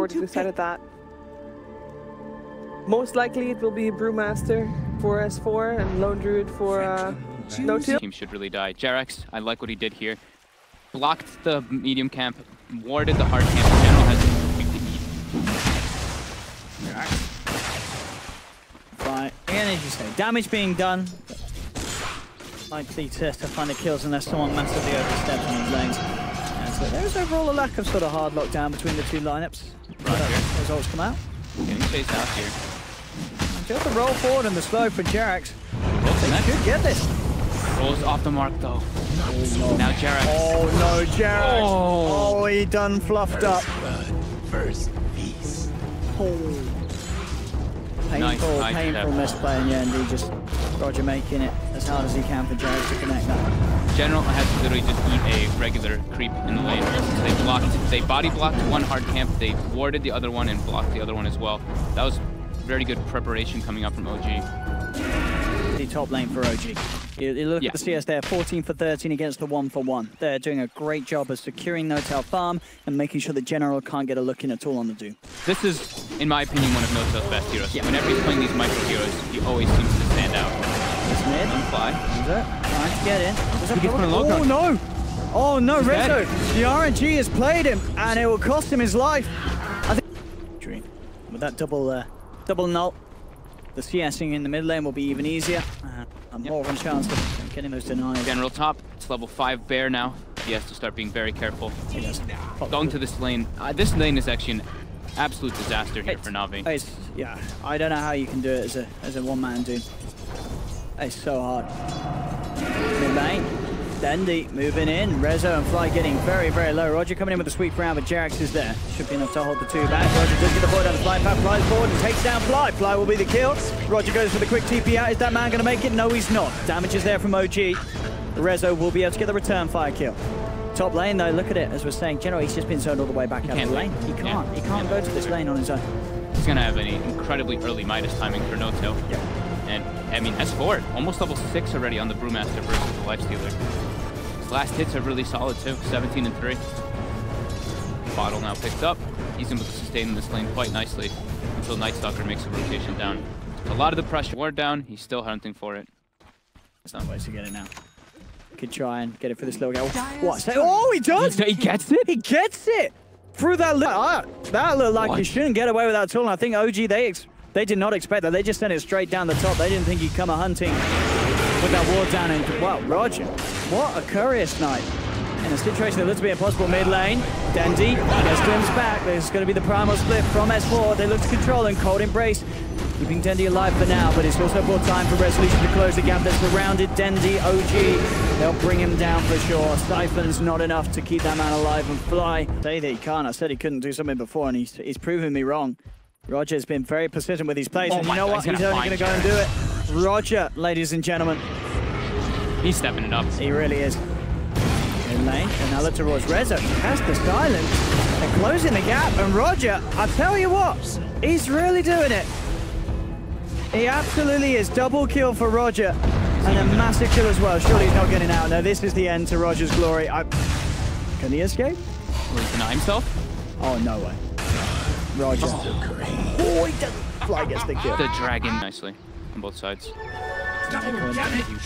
already decided that. Most likely it will be Brewmaster for S4 and Lone Druid for No-Till. Team should really die. Jerax, I like what he did here. Blocked the medium camp, warded the hard camp. General has Right, again, as you say, damage being done. Likely to find the kills unless someone massively oversteps in these lanes. And so there's overall a lack of sort of hard lockdown between the two lineups. Right, results come out. Getting chased out here. Just the roll forward and the slow for Jerax. They should get this. Rolls off the mark though. Oh, no. Now Jerax. Oh no, Jerax. Oh, he done fluffed up. First piece. Oh. Painful, painful misplay, and yeah, indeed, just Roger making it as hard as he can for Jerax to connect that. General had to literally just eat a regular creep in the lane. They body blocked one hard camp, they warded the other one and blocked the other one as well. That was very good preparation coming up from OG. The top lane for OG. You look at the CS there, 14 for 13 against the 1 for 1. They're doing a great job of securing No-Tail farm and making sure the General can't get a look in at all on the Doom. This is, in my opinion, one of No-Tail's best heroes. Whenever he's playing these micro heroes, he always seems to stand out. It's mid. On fly. Trying to get in. He gets put in low oh no! Oh no, Rezo! The RNG has played him and it will cost him his life. I think Dream. With that double null, the CSing in the mid lane will be even easier. More of a chance of getting those denies. General top, it's level 5 bear now. He has to start being very careful. Going to this lane. This lane is actually an absolute disaster here for Navi. Yeah, I don't know how you can do it as a one-man Doom. It's so hard. Mid lane. Dendy moving in. Rezo and Fly getting very, very low. Roger coming in with a sweep round, but Jerax is there. Should be enough to hold the two back. Roger does get the void on the fly path. Flies forward and takes down Fly. Fly will be the kill. Roger goes for the quick TP out. Is that man going to make it? No, he's not. Damage is there from OG. Rezo will be able to get the return fire kill. Top lane, though, look at it. As we're saying, General, he's just been zoned all the way back out of the lane. He can't. He can't go to this lane on his own. He's going to have an incredibly early Midas timing for No-Tail. And, I mean, S4, almost level 6 already on the Brewmaster versus the Lifestealer. His last hits are really solid, too. 17 and 3. Bottle now picked up. He's able to sustain this lane quite nicely until Nightstalker makes a rotation down. A lot of the pressure ward down, he's still hunting for it. There's no ways to get it now. Could try and get it for this little guy. What? Oh, he does! He gets it? He gets it! Through that that looked like he shouldn't get away with that at all. And I think OG, they did not expect that. They just sent it straight down the top. They didn't think he'd come a-hunting with that ward down. And, wow, Roger, what a curious night. In a situation that looks to be impossible mid lane, Dendy gets glimpsed back. There's going to be the primal split from S4. They look to control and Cold Embrace, keeping Dendy alive for now, but it's also brought time for Resolution to close the gap that's surrounded Dendy. OG, they'll bring him down for sure. Siphon's not enough to keep that man alive and Fly. Say that he can't. I said he couldn't do something before, and he's proven me wrong. Roger's been very persistent with his plays, and you know what? He's only going to go and do it. Roger, ladies and gentlemen. He's stepping it up. He really is. In lane, another towards Rezo. He has the silence. They're closing the gap, and Roger, I tell you what, he's really doing it. He absolutely is. Double kill for Roger, and a massive kill as well. Surely he's not getting out. No, this is the end to Roger's glory. Can he escape? Will he deny himself? Oh, no way. Roger. Oh, he does. Fly gets the kill. The dragon nicely on both sides.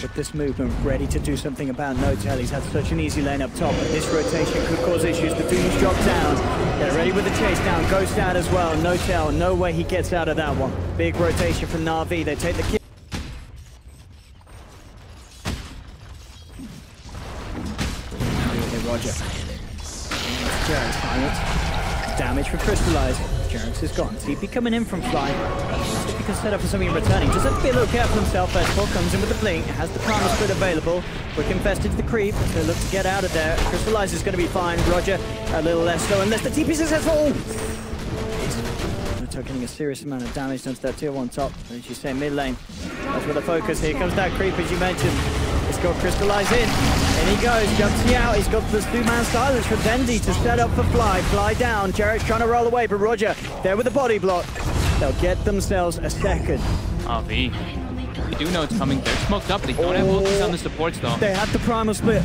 With this movement, ready to do something about No-Tail. He's had such an easy lane up top, but this rotation could cause issues. The Doom's dropped down. They're ready with the chase down. Ghost out as well. No-Tail, no way he gets out of that one. Big rotation from Navi. They take the kill. Roger. Jerax silence. Damage for Crystallize. Jerax is gone. TP coming in from Fly. If he can set up for something returning. Just have to be a little careful himself. S4 comes in with the blink. Has the Primal Split available. Quick infested to the creep. So look to get out of there. Crystallize is going to be fine. Roger a little less so. Unless the TP is successful. No-Tail getting a serious amount of damage done to that tier 1 top. As you say, mid lane. That's where the focus. Here comes that creep, as you mentioned. It's got Crystallize in. In he goes, jumps he out. He's got the two-man silence from Dendy to set up for Fly. Fly down. Jerax trying to roll away, but Roger there with the body block. They'll get themselves a second. They do know it's coming. They're smoked up. They don't have ultis on the supports, though. They had the primal split.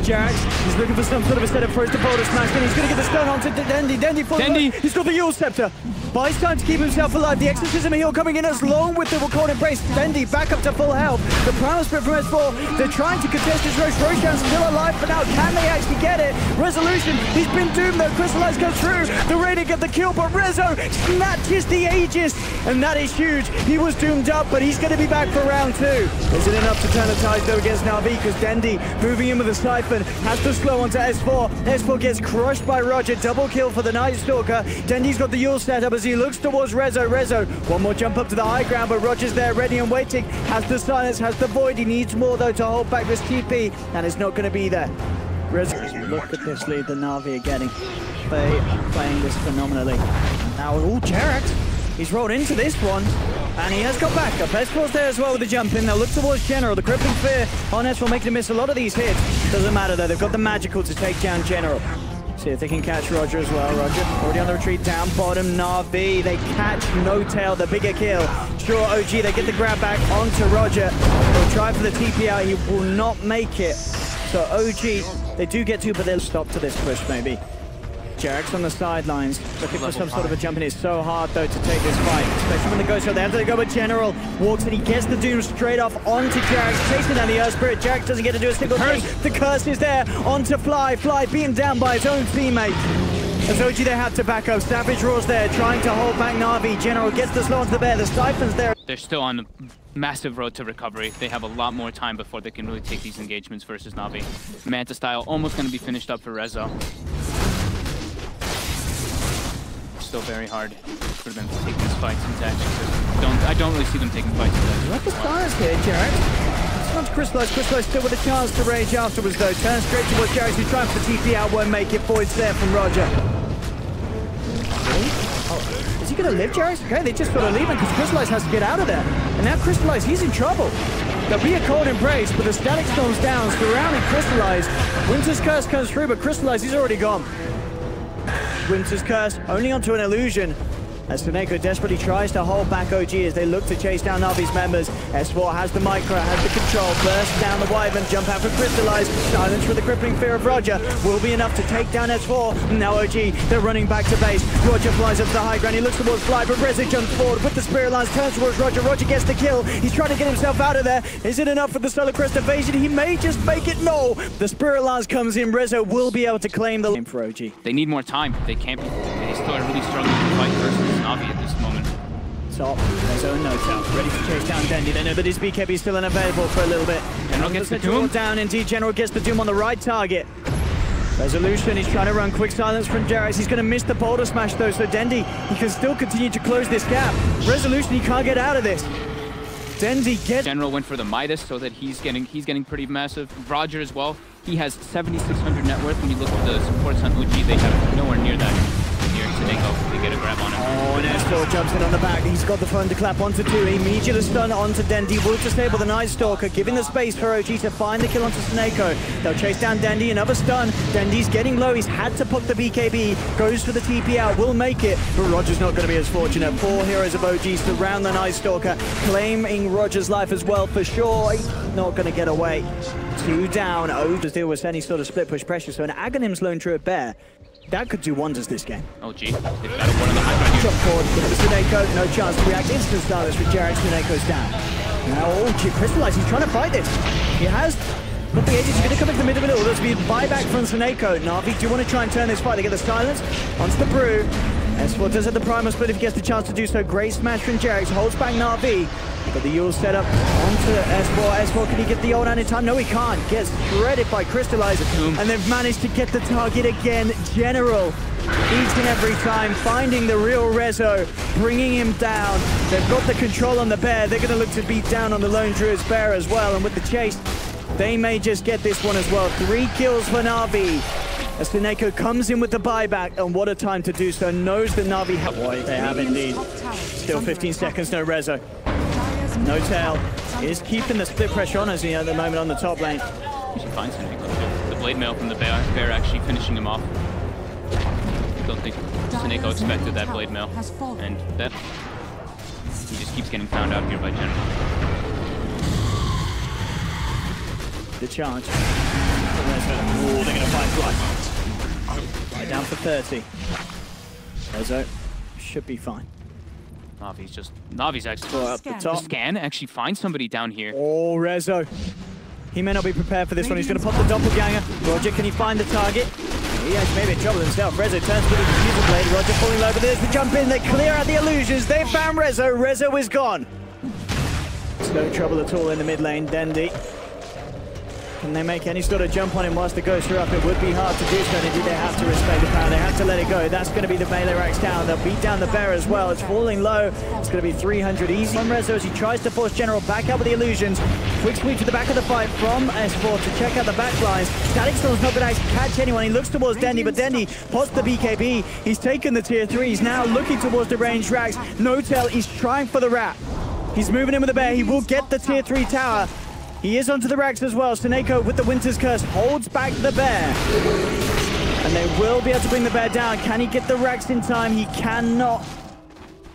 Jax, he's looking for some sort of a setup for his Dota smash, and he's going to get the stun onto Dendi. Dendi, he's got the Yule Scepter. Buys time to keep himself alive. The Exorcism heal coming in as long with the Recorded Embrace. Dendi back up to full health. The Primal Spirit from S4. They're trying to contest his Roche. Roshan's still alive for now. Can they actually get it? Resolution, he's been doomed though. Crystallize goes through. The Raider get the kill, but Rezo snatches the Aegis, and that is huge. He was doomed up, but he's going to be back for round 2. Is it enough to turn the tide though against Navi? Because Dendi moving in with a Siphon has to slow onto S4. S4 gets crushed by Roger. Double kill for the Night Stalker. Dendi's got the Yule set up as he looks towards Rezo. Rezo, one more jump up to the high ground, but Roger's there ready and waiting. Has the silence, has the void. He needs more though to hold back this TP, and it's not going to be there. Rezo, look at this lead the Navi are getting. They are playing this phenomenally. Now, Jerax, he's rolled into this one, and he has got back up. S4's there as well with the jump in. They'll look towards General. The Crippling Fear on S4 making him miss a lot of these hits. Doesn't matter though, they've got the magical to take down General. See if they can catch Roger as well. Roger already on the retreat down bottom. Navi, they catch No Tail, the bigger kill. Sure, OG, they get the grab back onto Roger. They'll try for the TP out. He will not make it. So OG, they do get to, but they'll stop to this push maybe. Jerax on the sidelines, looking for some sort of a jump in. It's so hard though to take this fight, especially when the Ghost there. After they go with General, walks and he gets the Doom straight off onto Jerax, chasing down the Earth Spirit. Jerax doesn't get to do a single thing. The curse is there onto Fly. Fly beaten down by his own teammate. As OG they have to back up. Savage Roar's there, trying to hold back Navi. General gets the slow onto the bear. The Siphon's there. They're still on a massive road to recovery. They have a lot more time before they can really take these engagements versus Navi. Manta style almost going to be finished up for Rezo. Still very hard for them to take these fights into action. I don't really see them taking fights into action. Look at the stars here, Jerax. It's not to Crystallize. Crystallize still with a chance to rage afterwards though. Turns straight towards Jerax, who's trying for the TP out, won't make it. Void's there from Roger. Oh, is he going to live, Jerax? Okay, they just got to leave him because Crystallize has to get out of there. And now Crystallize, he's in trouble. There'll be a cold embrace, but the Static Storm's down, surrounding Crystallize. Winter's Curse comes through, but Crystallize, he's already gone. Winter's Curse only onto an illusion as Seneko desperately tries to hold back OG as they look to chase down Navi's members. S4 has the micro, has the control, bursts down the Wyvern, jump out for Crystallize, silence for the Crippling Fear of Roger, will be enough to take down S4. Now OG, they're running back to base. Roger flies up to the high ground, he looks towards Fly, but Reza jumps forward with the Spirit Lines, turns towards Roger. Roger gets the kill, he's trying to get himself out of there. Is it enough for the Solar Crest evasion? He may just make it, no! The Spirit Lines comes in, Reza will be able to claim the game for OG. They need more time, they can't be, they still are really struggling to fight versus Navi at this moment. Top, Rezo and No Tail, ready to chase down Dendi. They know that his BKB is still unavailable for a little bit. General gets the Doom. Down, indeed, General gets the Doom on the right target. Resolution, he's trying to run quick silence from Jerax. He's going to miss the boulder smash though, so Dendi, he can still continue to close this gap. Resolution, he can't get out of this. Dendi gets... General went for the Midas so that he's getting pretty massive. Roger as well, he has 7,600 net worth. When you look at the supports on OG, they have nowhere near that. Near Seneko to get a grab on him. Oh, and S4 jumps in on the back. He's got the thunderclap onto 2. Immediate stun onto Dendi. Will disable the Night Stalker, giving the space for OG to find the kill onto Seneko. They'll chase down Dendi. Another stun. Dendi's getting low. He's had to poke the BKB. Goes for the TP out. Will make it. But Roger's not going to be as fortunate. 4 heroes of OG surround the Night Stalker, claiming Roger's life as well for sure. He's not going to get away. 2 down. O to deal with any sort of split push pressure. So an Aghanim's lone Druid Bear, that could do wonders this game. Oh gee, they've got one on the high ground here. Jump forward for Seneko, no chance to react. Instant silence for Jerax. Seneko's down. Now, oh, Crystallize, he's trying to fight this. He has got the Aegis, he's going to come into the middle. There's going to be a buyback from Seneko. Navi, do you want to try and turn this fight? They get the silence onto the Brew. S4 does have the Primal Split if he gets the chance to do so. Great smash from Jerax, holds back Navi. Got the Yule set up onto S4. S4, can he get the ult out in time? No, he can't. Gets shredded by Crystallizer. And they've managed to get the target again. General, each and every time, finding the real Rezo, bringing him down. They've got the control on the bear. They're going to look to beat down on the Lone Druid's bear as well. And with the chase, they may just get this one as well. 3 kills for Navi. As Seneko comes in with the buyback, and what a time to do so. Knows that Navi have... They have indeed. Still 15 seconds, no Rezo. No Tail is keeping the split pressure on as he at the moment on the top lane. You should find Seneko. The blade mail from the bear actually finishing him off. I don't think Seneko expected that blade mail. And that... he just keeps getting found out here by General. The charge. Oh, they're going to find blood. Right down for 30. Rezo should be fine. Navi's actually up the top. Scan actually finds somebody down here. Oh, Rezo. He may not be prepared for this one. He's going to pop the doppelganger. Roger, can he find the target? He has maybe in trouble himself. Rezo turns to the diffuser blade. Roger falling low, but there's the jump in. They clear out the illusions. They found Rezo. Rezo is gone. It's no trouble at all in the mid lane. Dendi. Can they make any sort of jump on him whilst the Ghosts are up? It would be hard to do so. They have to respect the power. They have to let it go. That's going to be the melee racks down. They'll beat down the bear as well. It's falling low. It's going to be 300 easy on Rezo as he tries to force General back out with the illusions. Quick sweep to the back of the fight from S4 to check out the back lines. Static Storm's not going to catch anyone. He looks towards Dendi, but Dendi pots the BKB. He's taken the tier 3. He's now looking towards the ranged racks. Notel, he's trying for the wrap. He's moving in with the bear. He will get the tier 3 tower. He is onto the racks as well. Seneko with the Winter's Curse holds back the bear. And they will be able to bring the bear down. Can he get the racks in time? He cannot.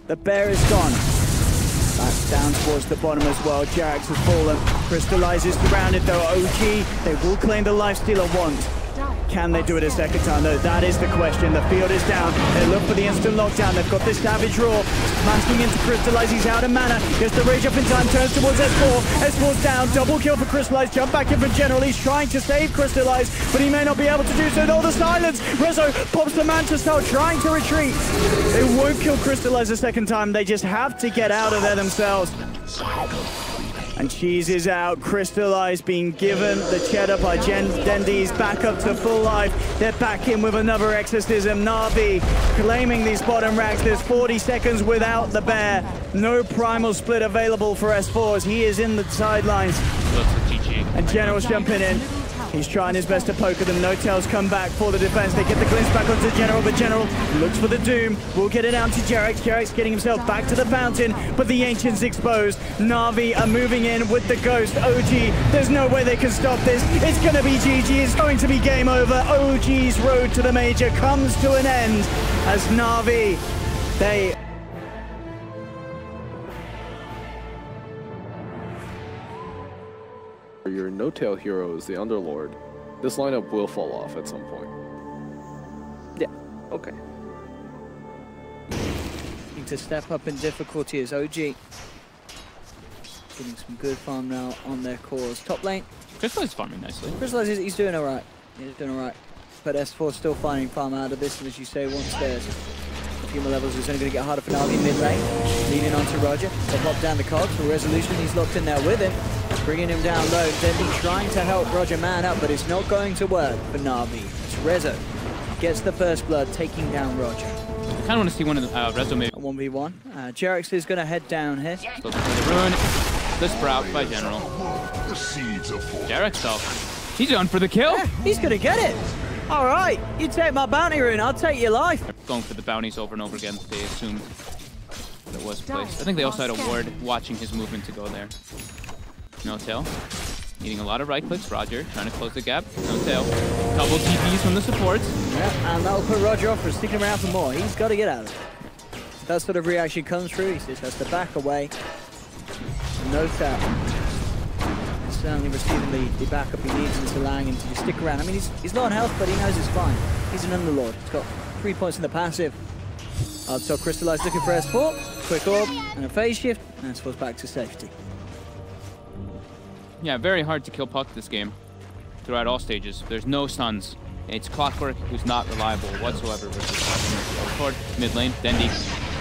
The bear is gone. Back down towards the bottom as well. Jarax has fallen. Crystallize is surrounded though. OG, they will claim the lifestealer once. Can they do it a second time though? That is the question. The field is down. They look for the instant lockdown. They've got this Savage Roar. Smashing into Crystallize. He's out of mana. Gets the rage up in time. Turns towards S4. S4's down. Double kill for Crystallize. Jump back in for General. He's trying to save Crystallize, but he may not be able to do so. No, the silence. Rezo pops the Mantis now, trying to retreat. They won't kill Crystallize a second time. They just have to get out of there themselves. And Cheese is out. Crystallize being given the cheddar by Dendi's back up to full life. They're back in with another exorcism. Navi claiming these bottom racks. There's 40 seconds without the bear. No primal split available for S4 as he is in the sidelines. And General's jumping in. He's trying his best to poke at them. Notel's come back for the defense. They get the glimpse back onto General, but General looks for the Doom. We'll get it out to Jerax. Jerax getting himself back to the fountain, but the Ancient's exposed. Navi are moving in with the Ghost. OG, there's no way they can stop this. It's going to be GG. It's going to be game over. OG's road to the Major comes to an end as Navi, they... Your no-tail hero is the Underlord. This lineup will fall off at some point. Yeah, okay. Need to step up in difficulty as OG. Getting some good farm now on their cores. Top lane. Crystallize is farming nicely. Crystallize, he's doing alright. He's doing alright. But S4 still finding farm out of this, and as you say, once there's a few more levels, it's only going to get harder for Navi mid lane. Leaning onto Roger. They'll pop down the cogs for Resolution. He's locked in there with him. Bringing him down low. Dendi trying to help Roger man up, but it's not going to work for Navi. It's Rezo. Gets the first blood, taking down Roger. I kind of want to see one of the Rezo maybe. 1v1. Jerax is going to head down here. Looking for the rune. The Sprout by General. Jerax though. He's on for the kill. Yeah, he's going to get it. All right, you take my bounty rune, I'll take your life. Going for the bounties over and over again. They assumed that it was placed. I think they also had a ward watching his movement to go there. No tail. Needing a lot of right clicks. Roger trying to close the gap. No tail. Double TPs from the supports. Yeah, and that'll put Roger off for sticking around for more. He's got to get out of it. That sort of reaction comes through. He just has to back away. No tail. Certainly receiving the backup he needs and it's allowing him to just stick around. I mean, he's low on health, but he knows it's fine. He's an Underlord. He's got 3 points in the passive. So Crystallize looking for S4. Quick orb and a phase shift. And S4's back to safety. Yeah, very hard to kill Puck this game throughout all stages. There's no stuns. It's Clockwork who's not reliable whatsoever versus Puck. Mid lane, Dendi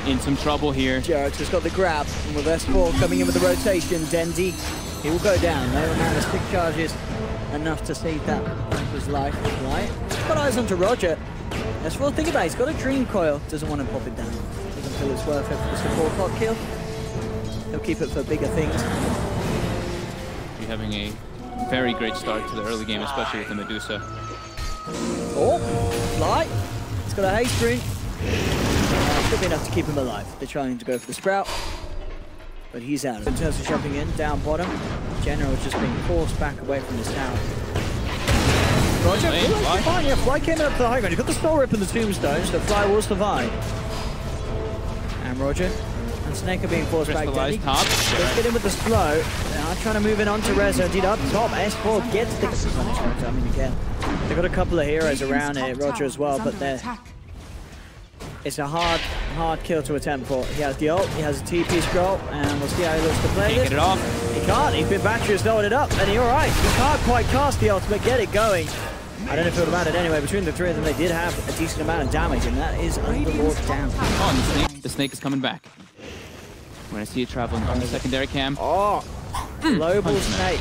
in some trouble here. Jerax has got the grab, and with S4 coming in with the rotation, Dendi, he will go down. No amount of stick charges enough to save that his life. Right? Got eyes onto Roger. S4, think about it, he's got a Dream Coil, doesn't want to pop it down. Doesn't feel it's worth it for the support pot kill. He'll keep it for bigger things. Having a very great start to the early game, especially with the Medusa. Oh, fly. He's got a haste rune. Should be enough to keep him alive. They're trying to go for the Sprout, but he's out. In terms of jumping in, down bottom, General just being forced back away from his tower. Roger, fine, yeah, Fly came up to the high ground. He's got the Soul Rip and the Tombstone, so Fly will survive. And Roger And Snake are being forced back. Crystallized top. Let's get in with the slow. Now trying to move in onto Rezo. Indeed up top. S4 gets the punish. I mean, again, they've got a couple of heroes around here. Roger as well, but it's a hard kill to attempt for. He has the ult, he has a TP scroll, and we'll see how he looks to play this. Get it off. He can't. He's been battery throwing it up, and he's alright. He can't quite cast the ultimate, get it going. I don't know if it would have mattered anyway. Between the three of them, they did have a decent amount of damage, and that is Underlord down. Oh, and the snake is coming back. We're gonna see it traveling on the secondary cam. Oh, global snake.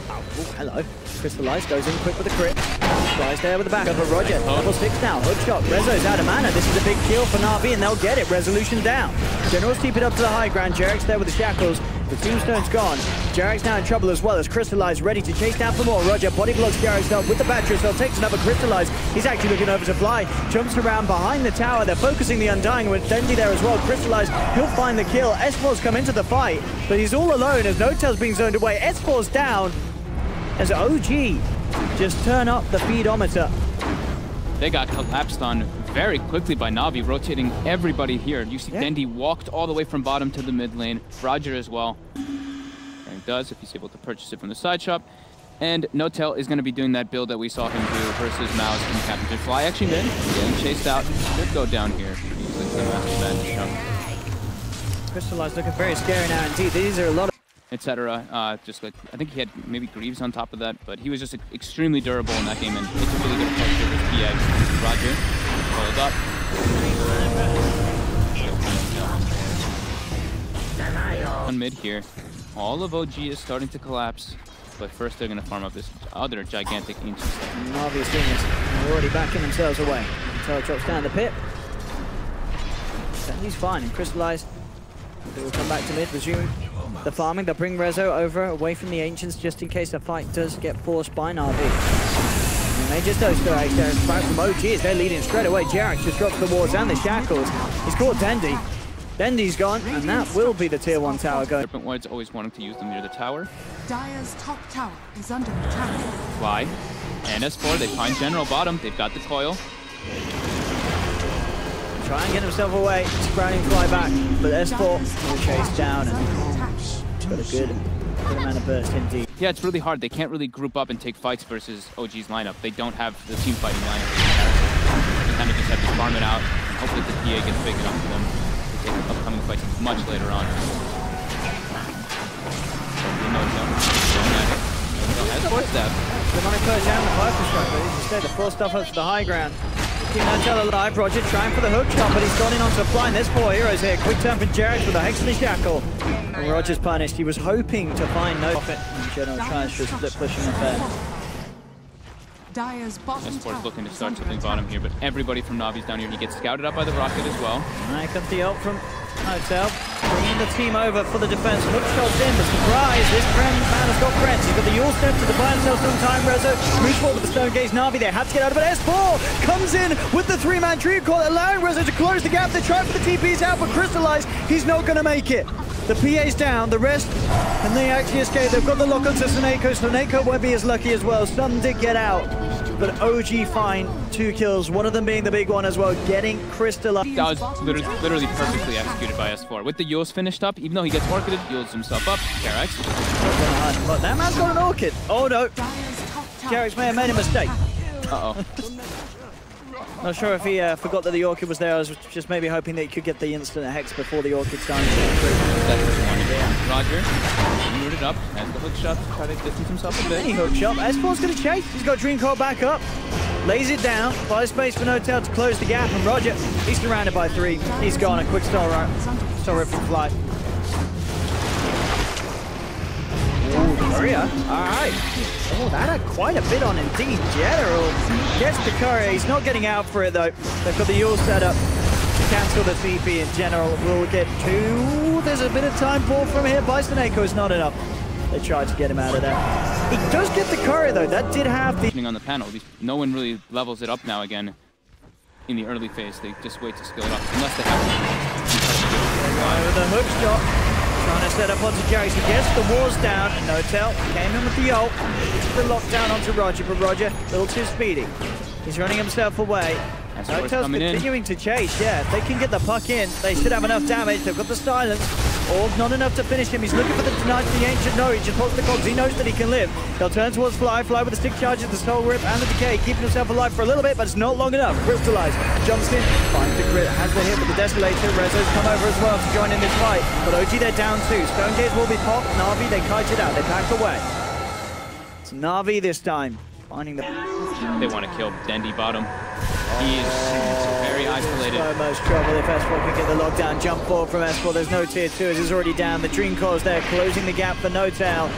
Oh, hello. Crystallized goes in quick with the crit. Flies there with the backup of Roger. Level 6 now. Hook shot. Rezo's out of mana. This is a big kill for Navi, and they'll get it. Resolution down. Generals keep it up to the high ground. Jarek's there with the shackles. The tombstone's gone. Jarek's now in trouble as well as Crystallized ready to chase down for more. Roger body blocks Jarek's up with the battery, so takes another Crystallized. He's actually looking over to fly. Jumps around behind the tower. They're focusing the Undying with Dendy there as well. Crystallized, he'll find the kill. S4's come into the fight, but he's all alone as Notel's being zoned away. S4's down as OG just turn up the feedometer. They got collapsed on very quickly by Navi, rotating everybody here. You see Dendy walked all the way from bottom to the mid lane. Roger as well. And he does if he's able to purchase it from the side shop. And Notel is going to be doing that build that we saw him do versus Mouse and Captain Fly Action Min. Getting chased out. Should go down here. Using the master badge. Crystallized looking very scary now indeed. These are a lot of etc. Just like, I think he had maybe Greaves on top of that, but he was just extremely durable in that game, and it's a really good approach to his PA. Roger, followed up. On mid here, all of OG is starting to collapse, but first they're going to farm up this other gigantic ancient stuff. Navi is seeing this. They're already backing themselves away. Until drops down the pit. He's fine, and Crystallized. They will come back to mid, resume the farming. They'll bring Rezo over, away from the Ancients, just in case the fight does get forced by Navi. And they just those two eggs there. Back from OG as they're leading straight away. Jarek just drops the wards and the shackles. He's caught Dendy. Dendy's gone, and that will be the tier 1 tower going. Serpent Ward's always wanting to use them near the tower. Dire's top tower is under attack. Fly. And S4, they find General bottom. They've got the coil. Try and get himself away. Sprouting fly back, but S4 will chase down and got a good amount of burst indeed. Yeah, it's really hard. They can't really group up and take fights versus OG's lineup. They don't have the team fighting lineup. They kind of just have to farm it out, and hopefully the PA gets big enough for them to take upcoming fights much later on. Has force step. The money goes down the Viper strike, but instead the full stuff up to the high ground. Keeping Notel alive. Roger trying for the hook shot, but he's gone in onto a fly. And there's 4 heroes here. Quick turn for Jarek with a Hex and a Shackle. And Roger's punished. He was hoping to find no profit. And General tries to split pushing the fair. S4's looking to start something bottom here, but everybody from Navi's down here. He gets scouted up by the rocket as well. Here comes the ult from Notel. Bringing the team over for the defense. Hook shot's in, but surprise, this man has got friends. He's got the Yule Step to the buy himself some time. Rezo moves forward with the Stone Gaze. Navi there had to get out of it. S4 comes in with the 3-man tree call, allowing Rezo to close the gap. They try for the TPs out, but Crystallized, he's not going to make it. The PA's down, the rest, and they actually escape. They've got the lock onto Sneko. Sneko won't be as lucky as well. Some did get out, but OG fine. 2 kills, one of them being the big one as well, getting Crystallized. That was literally perfectly executed by S4. With the Yules finished up, even though he gets orchided, Yules himself up. Jarek's. But that man's got an orchid. Oh no. Jarek's may have made a mistake. Uh-oh. Not sure if he forgot that the orchid was there. I was just maybe hoping that he could get the instant hex before the orchid started to get through. Roger, rooted up, has the hook shot to try to distance himself a bit. Any hook shot. S4's going to chase. He's got Dream Coil back up. Lays it down. Buys space for Notel to close the gap. And Roger, he's surrounded by 3. He's gone. A quick stall rip from Flight. Courier. Alright. Oh, that had quite a bit on indeed. General gets the courier. He's not getting out for it though. They've got the Yule set up to cancel the TP, and General will get 2. There's a bit of time ball from here. By Sneko is not enough. They tried to get him out of there. He does get the courier though. That did have the... On the panel, no one really levels it up now again in the early phase. They just wait to skill it up, unless they have to. With the hook shot. Trying to set up onto Jarek's. He gets the walls down, and Notel came in with the ult. It's the lockdown onto Roger, but Roger a little too speedy. He's running himself away, S4's Notel's coming in. continuing to chase, yeah. If they can get the puck in, they should have enough damage. They've got the silence. Orb not enough to finish him. He's looking for the Tonight the Ancient. No, he just pops the cogs. He knows that he can live. They'll turn towards Fly. Fly with the stick charges, the Soul Rip, and the Decay. Keeping himself alive for a little bit, but it's not long enough. Crystallize. Jumps in. Finds the crit. Has the hit with the Desolator. Rezo's come over as well to join in this fight. But OG, they're down 2. Stone Gaze will be popped. Navi, they kite it out. They pack away. It's Navi this time. Finding the... They want to kill Dendy bottom. He is very isolated. So much trouble if S4 can get the lockdown. Jump forward from S4. There's no tier 2 as he's already down. The Dream Core's there, closing the gap for Notel.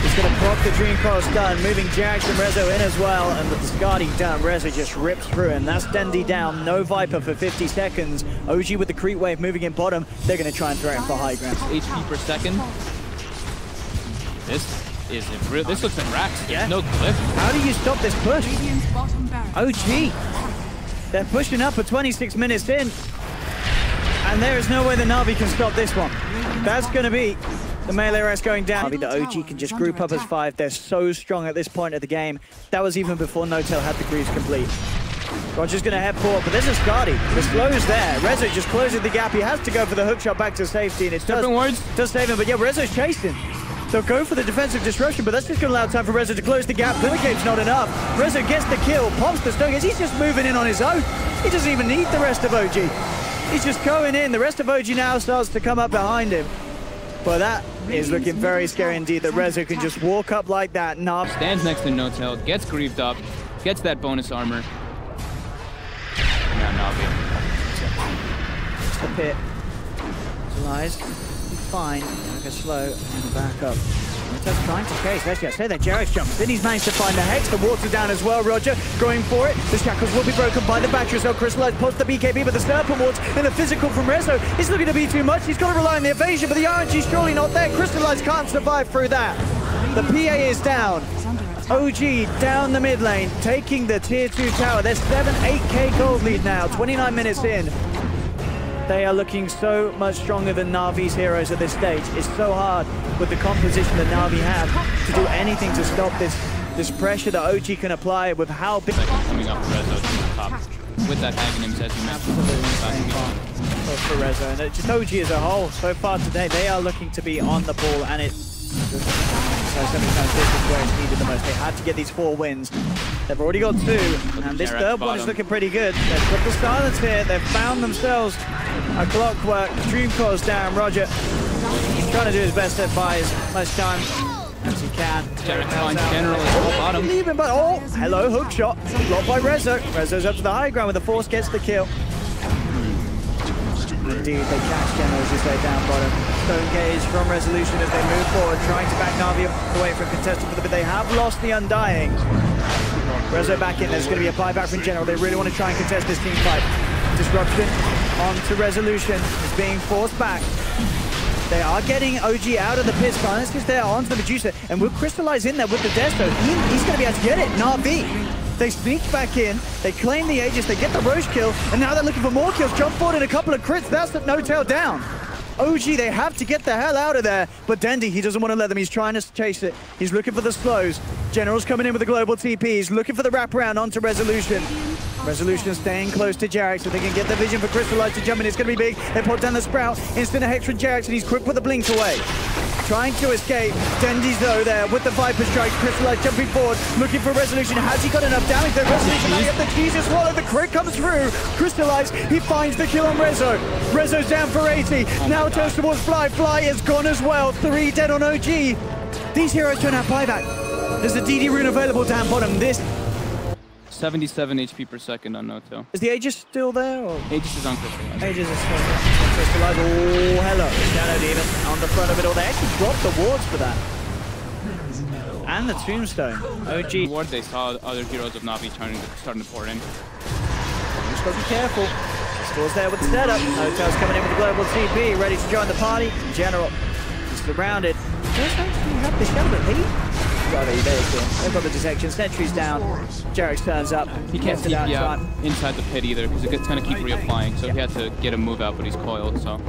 He's going to proc the Dream Core stun, moving Jax and Rezo in as well. And with the Skadi down, Rezo just rips through him. That's Dendy down. No Viper for 50 seconds. OG with the creep wave moving in bottom. They're going to try and threaten for high ground. HP per second. This looks like Rax. There's Yeah. no cliff. How do you stop this push? Radiant's bottom barracks. OG. They're pushing up for 26 minutes in. And there is no way the Navi can stop this one. That's going to be the melee rest going down. Navi, the OG can just group up as 5. They're so strong at this point of the game. That was even before Notel had the greaves complete. Roger's going to head forward, but there's a Skadi. The slow's there. Rezo just closing the gap. He has to go for the hook shot back to safety, and it does save him. But yeah, Rezo's chasing. They'll go for the defensive disruption, but that's just going to allow time for Rezo to close the gap. Blinkcape's not enough. Rezo gets the kill, pops the Stone Gaze. He's just moving in on his own. He doesn't even need the rest of OG. He's just going in. The rest of OG now starts to come up behind him. But that is looking very scary indeed, that Rezo can just walk up like that. Navi Stands next to Notel, gets grieved up, gets that bonus armor. Now Navi. the pit. Lies. Fine. Like a slow and back up. Just trying to chase. Actually, I say that Jarek jumps. Then he's managed to find the Hex. The water down as well. Roger going for it. The shackles will be broken by the battery. So Crystallize posts the BKB, but the Serpent wards and the physical from Rezo is looking to be too much. He's got to rely on the evasion, but the RNG's surely not there. Crystallize can't survive through that. The PA is down. OG down the mid lane, taking the tier 2 tower. There's 8K gold lead now, 29 minutes in. They are looking so much stronger than Navi's heroes at this stage. It's so hard with the composition that Navi have to do anything to stop this pressure that OG can apply with how big... Coming up for Rezo to the top. With that Aghanim, as you mentioned. Both for Rezo and just OG as a whole. So far today, they are looking to be on the ball, and it's... So sometimes this is where it's needed the most. They had to get these 4 wins. They've already got 2, and this third one is looking pretty good. They've got the silence here. They've found themselves a clockwork. Dream Core's down. Roger, he's trying to do his best to buy as much time as he can. Jarek finds General at the bottom. Leaving, but oh, hello, hook shot. Blocked by Rezo. Rezo's up to the high ground with the force, gets the kill. Indeed, they catch Generals as they're down bottom. Stone Gaze from Resolution as they move forward, trying to back Navi away from contestant, but they have lost the Undying. Rezo back in, there's going to be a buyback from General. They really want to try and contest this team fight. Disruption onto Resolution is being forced back. They are getting OG out of the pit. Silence is there onto the Medusa, and will Crystallize in there with the Desto. He's going to be able to get it. Navi. They sneak back in, they claim the Aegis, they get the Roche kill, and now they're looking for more kills. Jump forward and a couple of crits. That's the No-Tail down. OG, they have to get the hell out of there. But Dendy, he doesn't want to let them. He's trying to chase it. He's looking for the slows. General's coming in with the global TP. He's looking for the wraparound onto Resolution. Resolution staying close to Jarek so they can get the vision for Crystallize to jump in. It's going to be big. They put down the Sprout. Instant Hex from Jarek, and he's quick with the blink away. Trying to escape. Dendy's though there with the Viper Strike. Crystallize jumping forward, looking for Resolution. Has he got enough damage? The Resolution might have the Jesus Swallow. The crit comes through. Crystallize, he finds the kill on Rezo. Rezo's down for 80. Now turns towards Fly. Fly is gone as well. 3 dead on OG. These heroes don't have buyback. There's a DD rune available down bottom. This 77 HP per second on Noto. is the Aegis still there? Or? Aegis is on Crystallize. Aegis is still there. Crystallize. Oh, hello. Shadow Demon on the front of it all. They actually dropped the wards for that. And the Tombstone. OG. Ward, they saw other heroes of Navi starting to pour in. Just gotta be careful. Score's there with the setup. Notel's coming in with the global TP, ready to join the party. General is surrounded. Does actually have the Shadow lead? They've got the detection. Sentry's down. Jarek turns up. He can't TP out inside the pit either because it's going to keep reapplying. So he had to get a move out, but he's coiled. So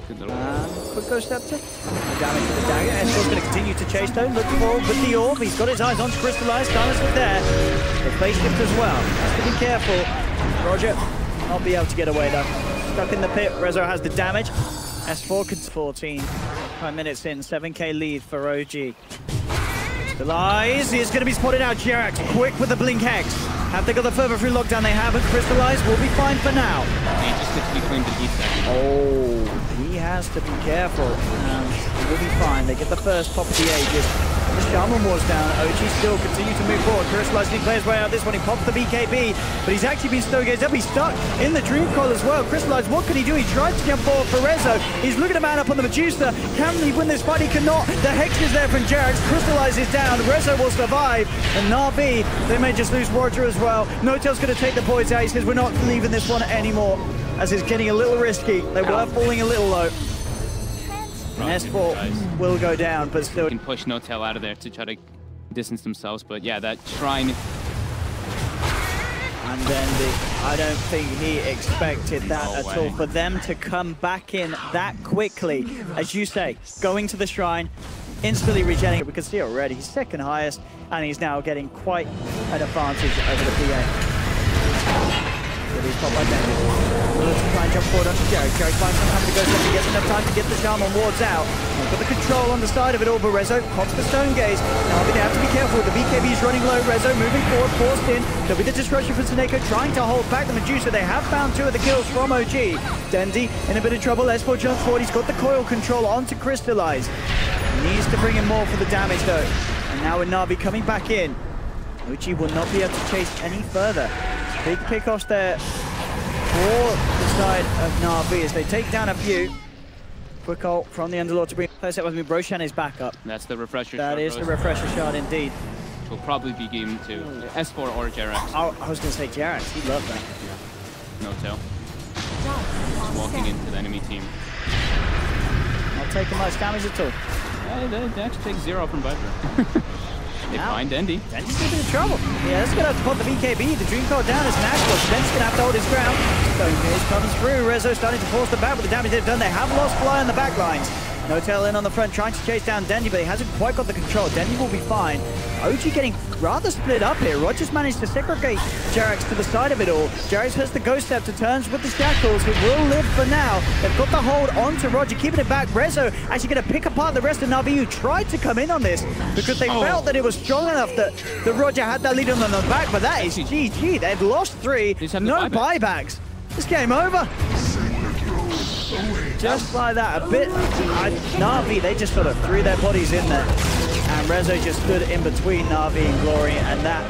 good little. Quick go step to. Damage to the dagger. Escor's going to continue to chase though. Looking forward with the orb. He's got his eyes on Crystallize. Silence is there. The face shift as well. Has to be careful. Roger not be able to get away though. Stuck in the pit. Rezo has the damage. S4 could 14. 5 minutes in. 7k lead for OG. The lies. He's going to be spotted out. Jerax quick with the blink hex. Have they got the further through lockdown? They haven't. Crystallized will be fine for now. He just gets to be cleaned to heat second. Oh, he has to be careful. He will be fine. They get the first pop of the Aegis. The Shaman Ward's down. OG still continue to move forward. Crystallized, he plays way out this one. He pops the BKB, but he's actually been snowgazed up. He's stuck in the Dream Coil as well. Crystallized, what can he do? He tried to jump forward for Rezo. He's looking to man up on the Medusa. Can he win this fight? He cannot. The Hex is there from Jerax. Crystallized is down. Rezo will survive. And Navi, they may just lose Roger as well. Notel's going to take the boys out. He says, we're not leaving this one anymore, as it's getting a little risky. They were falling a little low. And S4 will go down, but still can push Notel out of there to try to distance themselves. But yeah, that shrine. And then I don't think he expected that at all. For them to come back in that quickly, as you say, going to the shrine, instantly regenerating. We can see already he's second highest, and he's now getting quite an advantage over the PA. He's popped by Navi. Let's try and jump forward onto Jerax. Jerax finds some time to go, so he gets enough time to get the Shaman Wards out. Got the control on the side of it all, but Rezo pops the Stone Gaze. Now they have to be careful. The BKB is running low. Rezo moving forward, forced in. There'll be the disruption from Seneko trying to hold back the Medusa. They have found 2 of the kills from OG. Dendi in a bit of trouble. S4 jumps forward. He's got the coil control onto Crystallize. He needs to bring in more for the damage though. And now with Navi coming back in, OG will not be able to chase any further. Big pickoffs there for the side of Navi as they take down a few. Quick ult from the Underlord to bring close up with me. Broshan is back up. That's the refresher shot. That is the refresher shot indeed. Which will probably be game 2. S4 or Jerax. I was going to say Jerax. He loved that. Notel. Just walking into the enemy team. Not taking much damage at all. They actually take 0 from Viper. They find Dendi. Dendi's in a bit of trouble. Yeah, that's going to have to pop the BKB. The Dream Coil down as Natus. Dendi's going to have to hold his ground. Stone Gaze comes through. Rezo starting to force them back with the damage they've done. They have lost Fly on the back lines. Notel in on the front trying to chase down Dendi, but he hasn't quite got the control. Dendi will be fine. OG getting rather split up here. Roger's managed to segregate Jerax to the side of it all. Jerax has the Ghost Step to turns with the Shackles. It will live for now. They've got the hold onto Roger, keeping it back. Rezo actually going to pick apart the rest of Navi, who tried to come in on this because they felt that it was strong enough that Roger had that lead on the back, but that is GG. They've lost 3. No buybacks. It's game over. Just like that, a bit. Navi, they just sort of threw their bodies in there. And Rezo just stood in between Navi and Glory, and that